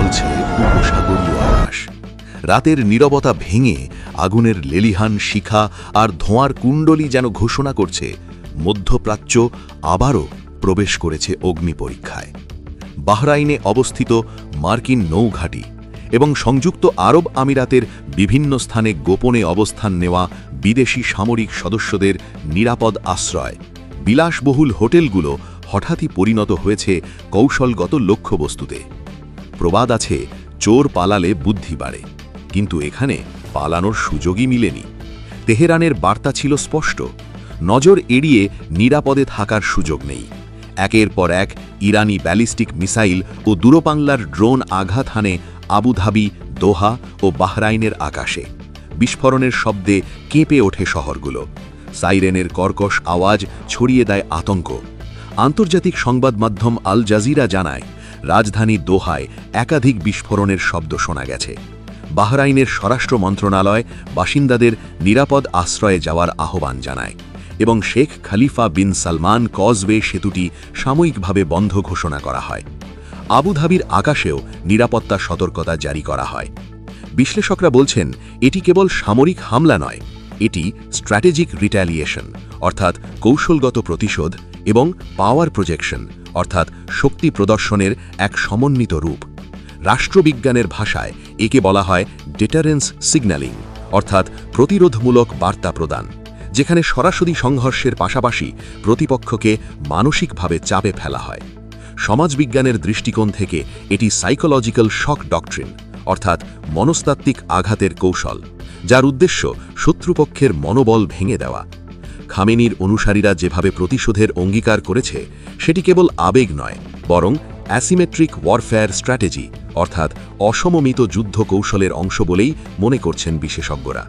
খুলছে উপসাগরীয় আকাশ। রাতের নীরবতা ভেঙে আগুনের লেলিহান শিখা আর ধোঁয়ার কুণ্ডলী যেন ঘোষণা করছে মধ্যপ্রাচ্য আবারও প্রবেশ করেছে অগ্নি পরীক্ষায়। বাহরাইনে অবস্থিত মার্কিন নৌঘাঁটি এবং সংযুক্ত আরব আমিরাতের বিভিন্ন স্থানে গোপনে অবস্থান নেওয়া বিদেশি সামরিক সদস্যদের নিরাপদ আশ্রয়, বিলাসবহুল হোটেলগুলো হঠাৎই পরিণত হয়েছে কৌশলগত লক্ষ্যবস্তুতে। প্রবাদ আছে, চোর পালালে বুদ্ধি বাড়ে, কিন্তু এখানে পালানোর সুযোগই মিলেনি। তেহরানের বার্তা ছিল স্পষ্ট, নজর এড়িয়ে নিরাপদে থাকার সুযোগ নেই। একের পর এক ইরানি ব্যালিস্টিক মিসাইল ও দূরপাল্লার ড্রোন আঘাত হানে আবুধাবি, দোহা ও বাহরাইনের আকাশে। বিস্ফোরণের শব্দে কেঁপে ওঠে শহরগুলো। সাইরেনের কর্কশ আওয়াজ ছড়িয়ে দেয় আতঙ্ক। আন্তর্জাতিক সংবাদ মাধ্যম আল জাজিরা জানায়, রাজধানী দোহায় একাধিক বিস্ফোরণের শব্দ শোনা গেছে। বাহরাইনের স্বরাষ্ট্র মন্ত্রণালয় বাসিন্দাদের নিরাপদ আশ্রয়ে যাওয়ার আহ্বান জানায় এবং শেখ খলিফা বিন সালমান কজওয়ে সেতুটি সাময়িকভাবে বন্ধ ঘোষণা করা হয়। আবুধাবির আকাশেও নিরাপত্তা সতর্কতা জারি করা হয়। বিশ্লেষকরা বলছেন, এটি কেবল সামরিক হামলা নয়, এটি স্ট্র্যাটেজিক রিট্যালিয়েশন অর্থাৎ কৌশলগত প্রতিশোধ এবং পাওয়ার প্রজেকশন অর্থাৎ শক্তি প্রদর্শনের এক সমন্বিত রূপ। রাষ্ট্রবিজ্ঞানের ভাষায় একে বলা হয় ডিটারেন্স সিগন্যালিং অর্থাৎ প্রতিরোধমূলক বার্তা প্রদান, যেখানে সরাসরি সংঘর্ষের পাশাপাশি প্রতিপক্ষকে মানসিকভাবে চাপে ফেলা হয়। সমাজবিজ্ঞানের দৃষ্টিকোণ থেকে এটি সাইকোলজিক্যাল শক ডক্ট্রিন অর্থাৎ মনস্তাত্ত্বিক আঘাতের কৌশল, যার উদ্দেশ্য শত্রুপক্ষের মনোবল ভেঙে দেওয়া। খামেনির অনুসারীরা যেভাবে প্রতিশোধের অঙ্গীকার করেছে, সেটি কেবল আবেগ নয়, বরং অ্যাসিমেট্রিক ওয়ারফেয়ার স্ট্র্যাটেজি অর্থাৎ অসমমিত যুদ্ধ কৌশলের অংশ বলেই মনে করছেন বিশেষজ্ঞরা।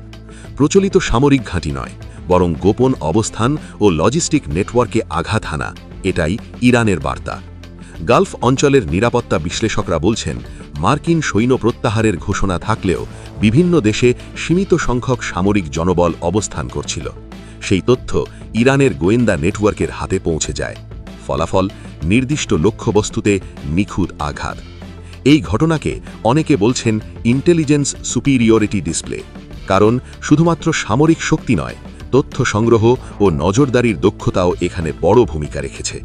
প্রচলিত সামরিক ঘাঁটি নয়, বরং গোপন অবস্থান ও লজিস্টিক নেটওয়ার্কে আঘাত হানা, এটাই ইরানের বার্তা। গালফ অঞ্চলের নিরাপত্তা বিশ্লেষকরা বলছেন, মার্কিন সৈন্য প্রত্যাহারের ঘোষণা থাকলেও বিভিন্ন দেশে সীমিত সংখ্যক সামরিক জনবল অবস্থান করছিল। সেই তথ্য ইরানের গোয়েন্দা নেটওয়ার্কের হাতে পৌঁছে যায়। ফলাফল, নির্দিষ্ট লক্ষ্যবস্তুতে নিখুঁত আঘাত। এই ঘটনাকে অনেকে বলছেন ইন্টেলিজেন্স সুপিরিয়রিটি ডিসপ্লে, কারণ শুধুমাত্র সামরিক শক্তি নয়, তথ্য সংগ্রহ ও নজরদারির দক্ষতাও এখানে বড় ভূমিকা রেখেছে।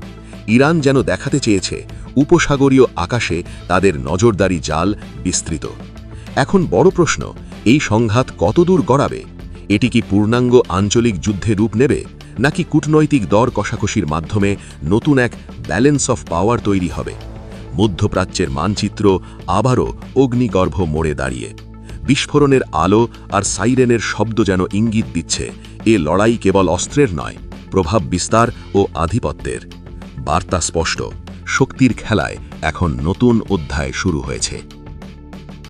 ইরান যেন দেখাতে চেয়েছে উপসাগরীয় আকাশে তাদের নজরদারি জাল বিস্তৃত। এখন বড় প্রশ্ন, এই সংঘাত কতদূর গড়াবে? এটি কি পূর্ণাঙ্গ আঞ্চলিক যুদ্ধে রূপ নেবে, নাকি কূটনৈতিক দর কষাকষির মাধ্যমে নতুন এক ব্যালেন্স অফ পাওয়ার তৈরি হবে? মধ্যপ্রাচ্যের মানচিত্র আবারও অগ্নিগর্ভ মোড়ে দাঁড়িয়ে। বিস্ফোরণের আলো আর সাইরেনের শব্দ যেন ইঙ্গিত দিচ্ছে, এ লড়াই কেবল অস্ত্রের নয়, প্রভাব বিস্তার ও আধিপত্যের। বার্তা স্পষ্ট, শক্তির খেলায় এখন নতুন অধ্যায় শুরু হয়েছে।